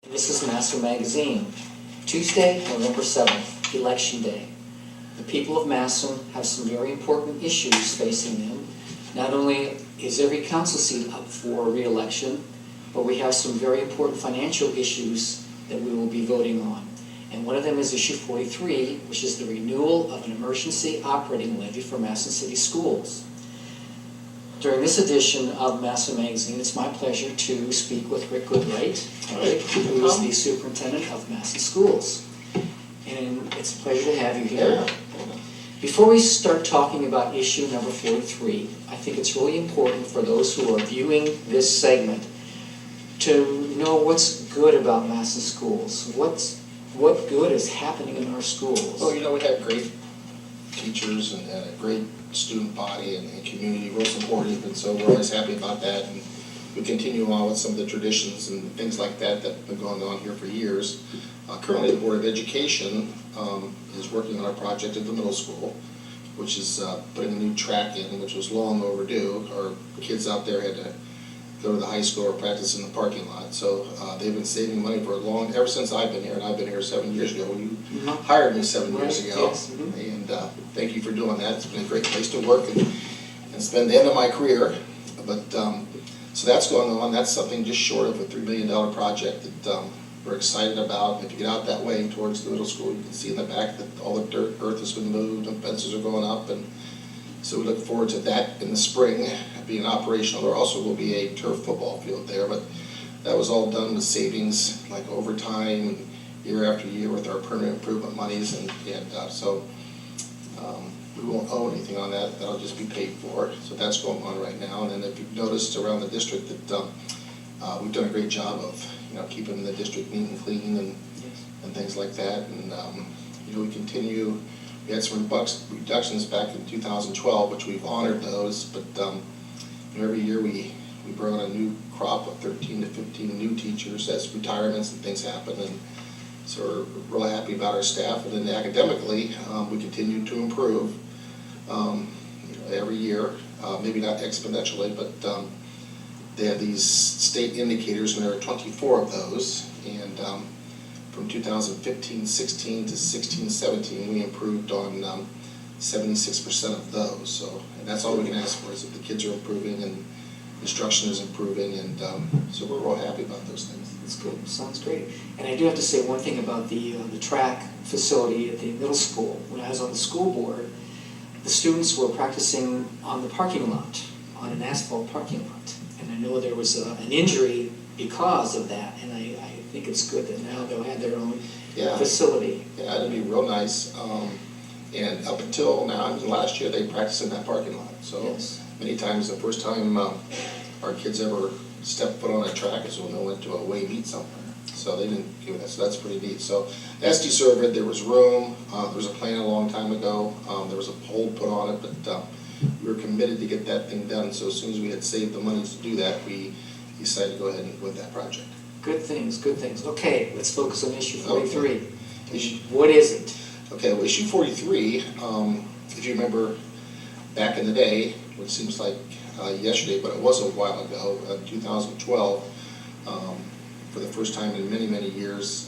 This is Master Magazine. Tuesday, November 7th, Election Day. The people of Massillon have some very important issues facing them. Not only is every council seat up for re-election, but we have some very important financial issues that we will be voting on. And one of them is issue 43, which is the renewal of an emergency operating levy for Massillon City Schools. During this edition of Massillon Magazine, it's my pleasure to speak with Rik Goodright, who is the superintendent of Massillon Schools. And it's a pleasure to have you here. Before we start talking about issue number 43, I think it's really important for those who are viewing this segment to know what's good about Massillon Schools. What good is happening in our schools? Well, you know, we have great teachers and a great student body and community, real supportive, and so we're always happy about that. And we continue on with some of the traditions and things like that that have been going on here for years. Currently, the Board of Education is working on a project at the middle school, which is putting a new track in, which was long overdue. Our kids out there had to go to the high school or practice in the parking lot. So they've been saving money for ever since I've been here, and I've been here 7 years ago. You hired me 7 years ago, yes. And thank you for doing that. It's been a great place to work and spend the end of my career. But so that's going on. That's something just short of a $3 million project that we're excited about. If you get out that way towards the middle school, you can see in the back that all the earth has been moved and fences are going up, and so we look forward to that in the spring being operational. There also will be a turf football field there, but that was all done with savings like overtime and year after year with our permanent improvement monies, and so we won't owe anything on that. That'll just be paid for. So that's going on right now. And then if you've noticed around the district that we've done a great job of keeping the district neat and clean and things like that. And we continue. We had some reductions back in 2012, which we've honored those, but every year we bring on a new crop of 13 to 15 new teachers as retirements and things happen, and so we're really happy about our staff. And then academically, we continue to improve every year, maybe not exponentially, but they have these state indicators, and there are 24 of those, and from 2015-16 to 16-17, we improved on 76% of those. So, and that's all we can ask for, is if the kids are improving and instruction is improving, and so we're real happy about those things. That's good. Sounds great. And I do have to say one thing about the track facility at the middle school. When I was on the school board, the students were practicing on the parking lot, on an asphalt parking lot, and I know there was an injury because of that, and I think it's good that now they'll have their own facility. Yeah, it'll be real nice. And up until now, last year, they practiced in that parking lot. So many times, the first time our kids ever stepped foot on a track is when they went to a away meet somewhere. So they didn't give that. So that's pretty neat. So SD surveyed, there was room. There was a plan a long time ago. There was a hold put on it, but we were committed to get that thing done. So as soon as we had saved the money to do that, we decided to go ahead and go with that project. Good things, good things. Okay, let's focus on issue 43. Okay. What is it? Okay, well, issue 43, if you remember back in the day, which seems like yesterday, but it was a while ago, 2012, for the first time in many, many years,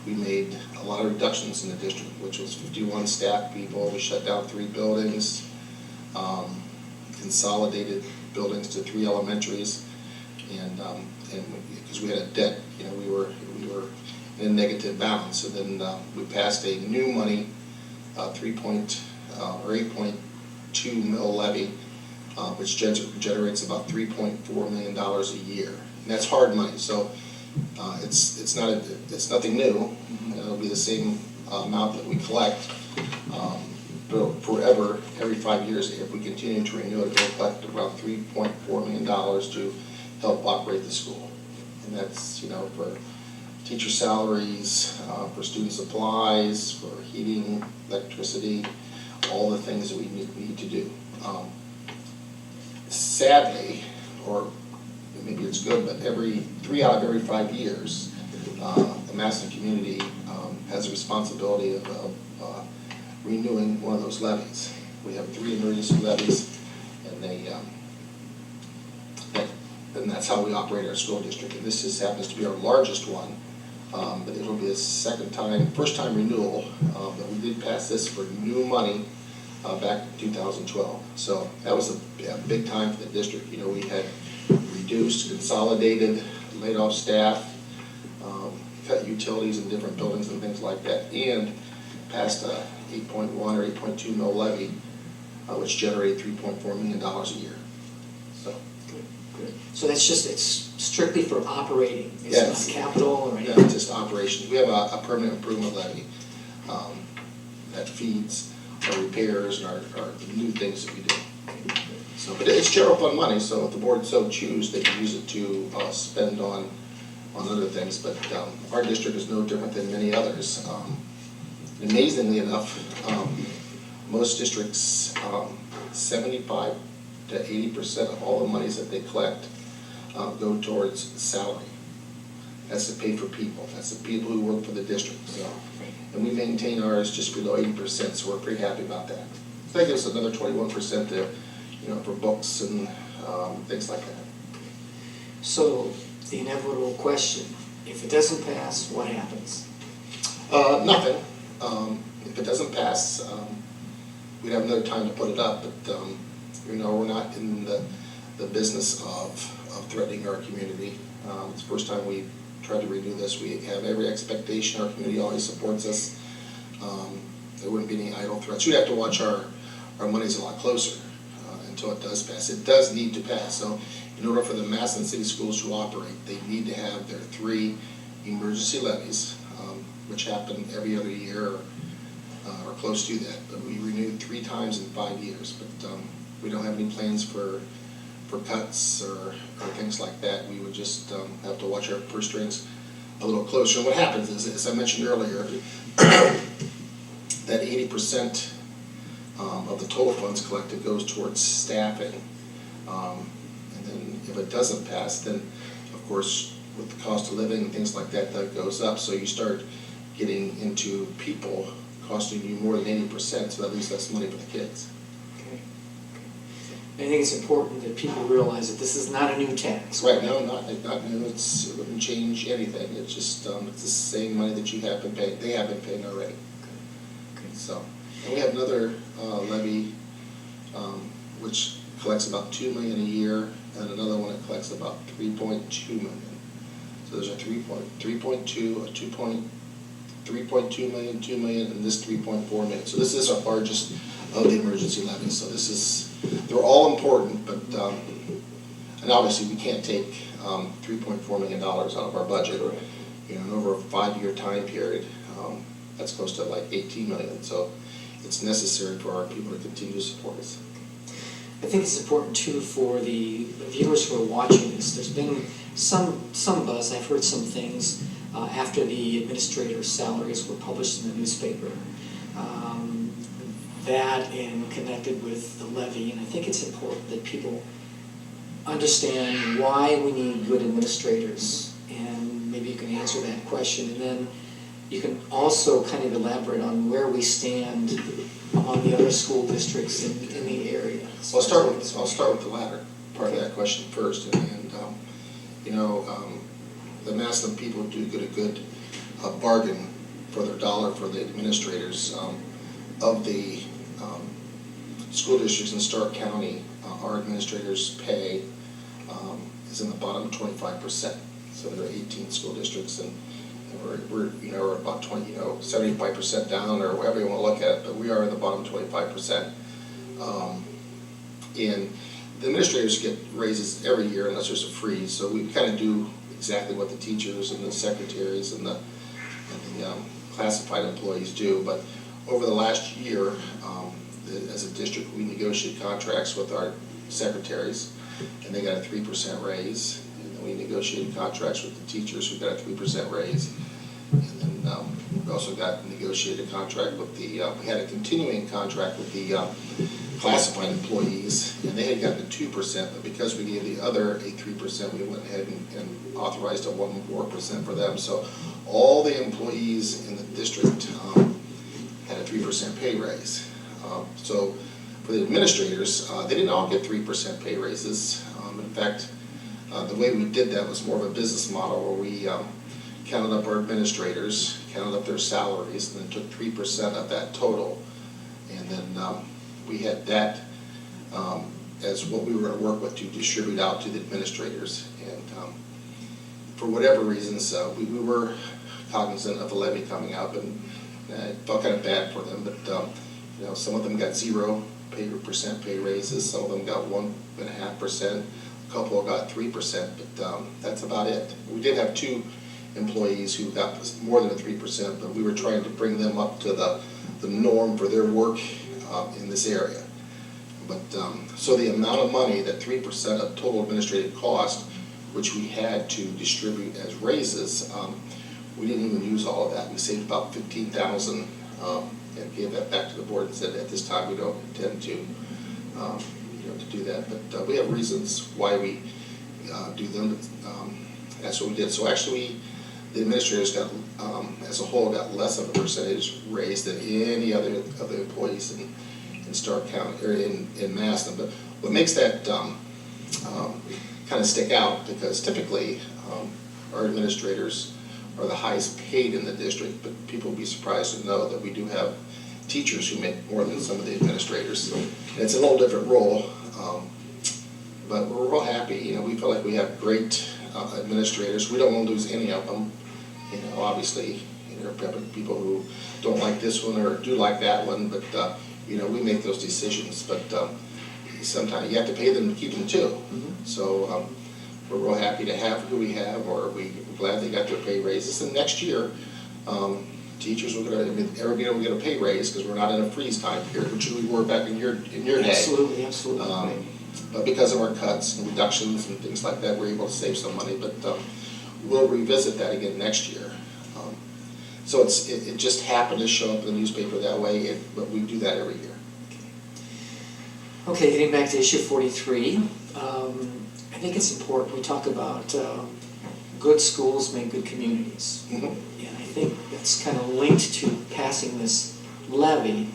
we made a lot of reductions in the district, which was 51 staff people. We shut down 3 buildings, consolidated buildings to 3 elementaries, and because we had a debt, we were in a negative balance. And then we passed a new money, 8.2 mil levy, which generates about $3.4 million a year. And that's hard money, so it's nothing new. It'll be the same amount that we collect forever, every 5 years. If we continue to renew it, we'll collect around $3.4 million to help operate the school. And that's for teacher salaries, for student supplies, for heating, electricity, all the things that we need to do. Sadly, or maybe it's good, but 3 out of every 5 years, the Massillon community has a responsibility of renewing one of those levies. We have 3 emergency levies, and and that's how we operate our school district. And this just happens to be our largest one, but it'll be a first time renewal. But we did pass this for new money back in 2012. So that was a big time for the district. You know, we had reduced, consolidated, laid off staff, cut utilities in different buildings and things like that, and passed a 8.1 or 8.2 mil levy, which generated $3.4 million a year. So. Good. So that's just, it's strictly for operating? It's Yes. not capital or Yeah, anything? it's just operations. We have a permanent improvement levy that feeds our repairs and our new things that we do. So, but it's general fund money, so if the board so choose, they can use it to spend on other things. But our district is no different than many others. Amazingly enough, most districts, 75 to 80% of all the monies that they collect go towards salary. That's to pay for people. That's the people who work for the district. So, and we maintain ours just below 80%, so we're pretty happy about that. So that gives us another 21% to, for books and things like that. So the inevitable question, if it doesn't pass, what happens? Nothing. If it doesn't pass, we'd have another time to put it up, but we're not in the business of threatening our community. It's the first time we tried to renew this. We have every expectation. Our community always supports us. There wouldn't be any idle threats. We'd have to watch our monies a lot closer until it does pass. It does need to pass. So in order for the Massillon City Schools to operate, they need to have their 3 emergency levies, which happen every other year or close to that. But we renewed 3 times in 5 years. But we don't have any plans for cuts or things like that. We would just have to watch our purse strings a little closer. And what happens is, as I mentioned earlier, that 80% of the total funds collected goes towards staffing. And then if it doesn't pass, then of course with the cost of living and things like that, that goes up. So you start getting into people costing you more than 80%, so that leaves less money for the kids. I think it's important that people realize that this is not a new tax. Right, no, not new. It wouldn't change anything. It's just it's the same money that you have been paying. They have been paying already. Okay. So, and we have another levy which collects about $2 million a year, and another one that collects about $3.2 million. So there's a 3.2, a 3.2 million, 2 million, and this 3.4 million. So this is our largest of the emergency levies. So this is, they're all important, but, and obviously we can't take $3.4 million out of our budget. And over a 5-year time period, that's close to like 18 million. So it's necessary for our people to continue to support us. I think it's important too for the viewers who are watching this. There's been some buzz. I've heard some things after the administrators' salaries were published in the newspaper. That and connected with the levy, and I think it's important that people understand why we need good administrators, and maybe you can answer that question, and then you can also kind of elaborate on where we stand among the other school districts in the area. So I'll start with the latter part of that question first, and the Massillon people do get a good bargain for their dollar for the administrators. Of the school districts in Stark County, our administrators' pay is in the bottom 25%. So there are 18 school districts, and we're about 75% down, or whatever you want to look at it, but we are in the bottom 25%. And the administrators get raises every year unless there's a freeze, so we kind of do exactly what the teachers and the secretaries and the classified employees do. But over the last year, as a district, we negotiate contracts with our secretaries, and they got a 3% raise. And then we negotiated contracts with the teachers, who got a 3% raise. And then we also got negotiated a contract with we had a continuing contract with the classified employees, and they had gotten a 2%, but because we gave the other a 3%, we went ahead and authorized a 1% for them. So all the employees in the district had a 3% pay raise. So for the administrators, they didn't all get 3% pay raises. In fact, The way we did that was more of a business model where we counted up our administrators, counted up their salaries, and then took 3% of that total. And then we had that as what we were going to work with to distribute out to the administrators. And for whatever reasons, we were cognizant of the levy coming up, and it felt kind of bad for them. But you know, some of them got 0% pay raises, some of them got 1.5%, a couple got 3%, but that's about it. We did have 2 employees who got more than a 3%, but we were trying to bring them up to the norm for their work in this area. But so the amount of money, that 3% of total administrative cost, which we had to distribute as raises, we didn't even use all of that. We saved about $15,000 and gave that back to the board and said at this time we don't intend to, to do that. But we have reasons why we do them. That's what we did. So actually, the administrators got, as a whole, got less of a percentage raise than any other of the employees in Stark County or in Massillon. But what makes that kind of stick out, because typically our administrators are the highest paid in the district, but people will be surprised to know that we do have teachers who make more than some of the administrators. And it's a little different role, but we're real happy. You know, we feel like we have great administrators. We don't want to lose any of them. You know, obviously, there are people who don't like this one or do like that one, but you know, we make those decisions. But sometimes you have to pay them to keep them too. Mm-hmm. So we're real happy to have who we have, or we're glad they got their pay raises. And next year, teachers will get everybody will get a pay raise because we're not in a freeze time period, which we were back in your day. Absolutely, absolutely. But because of our cuts and reductions and things like that, we're able to save some money. But we'll revisit that again next year. So it just happened to show up in the newspaper that way, but we do that every year. Okay, getting back to issue 43, I think it's important we talk about good schools make good communities. Mm-hmm. And I think that's kind of linked to passing this levy.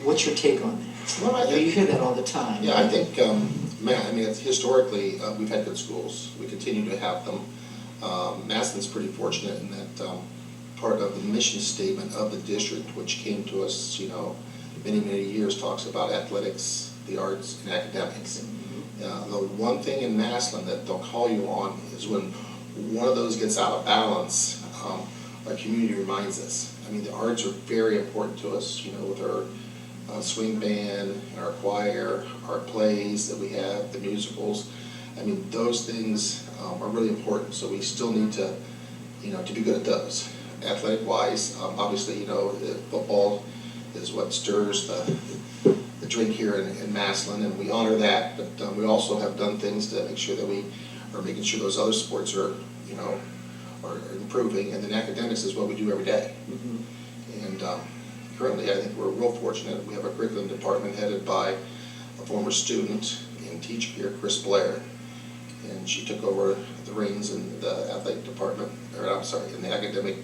What's your take on that? Well, you hear that all the time. Yeah, I think, historically, we've had good schools. We continue to have them. Massillon's pretty fortunate in that part of the mission statement of the district, which came to us, many, many years, talks about athletics, the arts, and academics. Mm-hmm. The one thing in Massillon that they'll call you on is when one of those gets out of balance, our community reminds us. I mean, the arts are very important to us, with our swing band, our choir, our plays that we have, the musicals. I mean, those things are really important, so we still need to, to be good at those. Athletic-wise, obviously, football is what stirs the drink here in Massillon, and we honor that, but we also have done things to make sure that we are making sure those other sports are, are improving, and then academics is what we do every day. Mm-hmm. And currently, I think we're real fortunate. We have a curriculum department headed by a former student and teacher here, Chris Blair, and she took over the reins in the athletic department, in the academic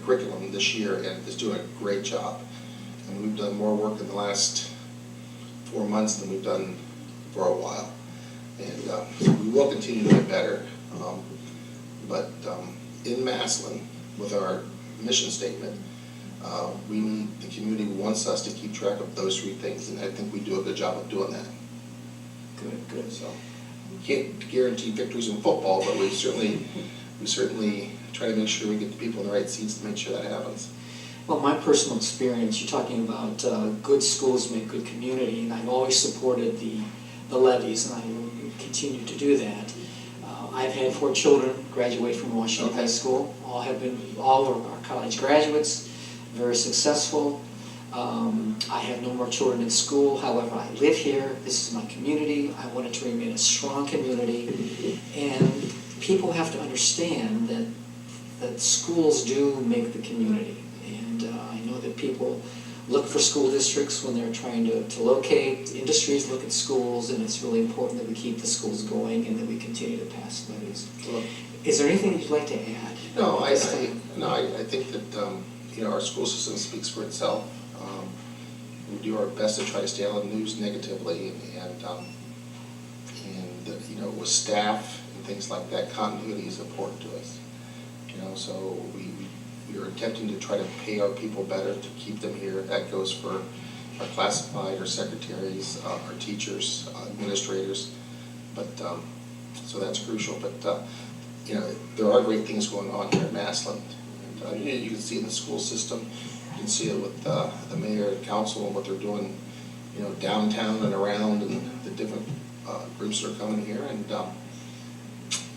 curriculum this year, and is doing a great job. And we've done more work in the last 4 months than we've done for a while. And so we will continue to get better. But in Massillon, with our mission statement, we need, the community wants us to keep track of those 3 things, and I think we do a good job of doing that. Good. So we can't guarantee victories in football, but we certainly try to make sure we get the people in the right seats to make sure that happens. Well, my personal experience, you're talking about good schools make good community, and I've always supported the levies, and I will continue to do that. I've had 4 children graduate from Washington High School. All of our college graduates, very successful. I have no more children in school. However, I live here. This is my community. I want it to remain a strong community. And people have to understand that schools do make the community. And I know that people look for school districts when they're trying to locate. Industries look at schools, and it's really important that we keep the schools going and that we continue to pass levies. Well, is there anything you'd like to add? No, I think that our school system speaks for itself. We do our best to try to stay on the news negatively, and And, you know, with staff and things like that, continuity is important to us. You know, so we are attempting to try to pay our people better to keep them here. That goes for our classified, our secretaries, our teachers, administrators. But, so that's crucial. But, you know, there are great things going on here at Massillon. And, you can see in the school system, you can see it with the mayor and council and what they're doing, you know, downtown and around, and the different groups that are coming here. And,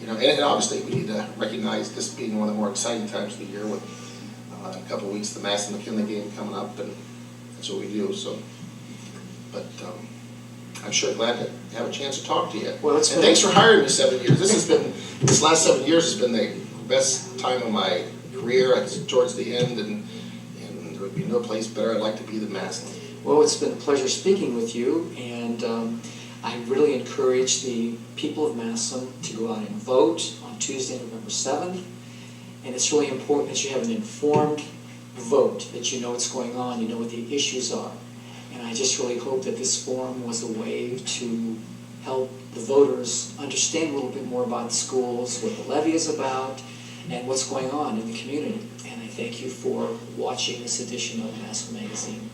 you know, and obviously we need to recognize this being one of the more exciting times of the year with in a couple of weeks the Massillon-McKinley game coming up, and that's what we do. So, but I'm sure glad to have a chance to talk to you. Well, and thanks for hiring me 7 years. This last 7 years has been the best time of my career. It's towards the end, and there would be no place better I'd like to be than Massillon. Well, it's been a pleasure speaking with you, and I really encourage the people of Massillon to go out and vote on Tuesday, November 7th. And it's really important that you have an informed vote, that you know what's going on, you know what the issues are. And I just really hope that this forum was a way to help the voters understand a little bit more about schools, what the levy is about, and what's going on in the community. And I thank you for watching this edition of Massillon Magazine.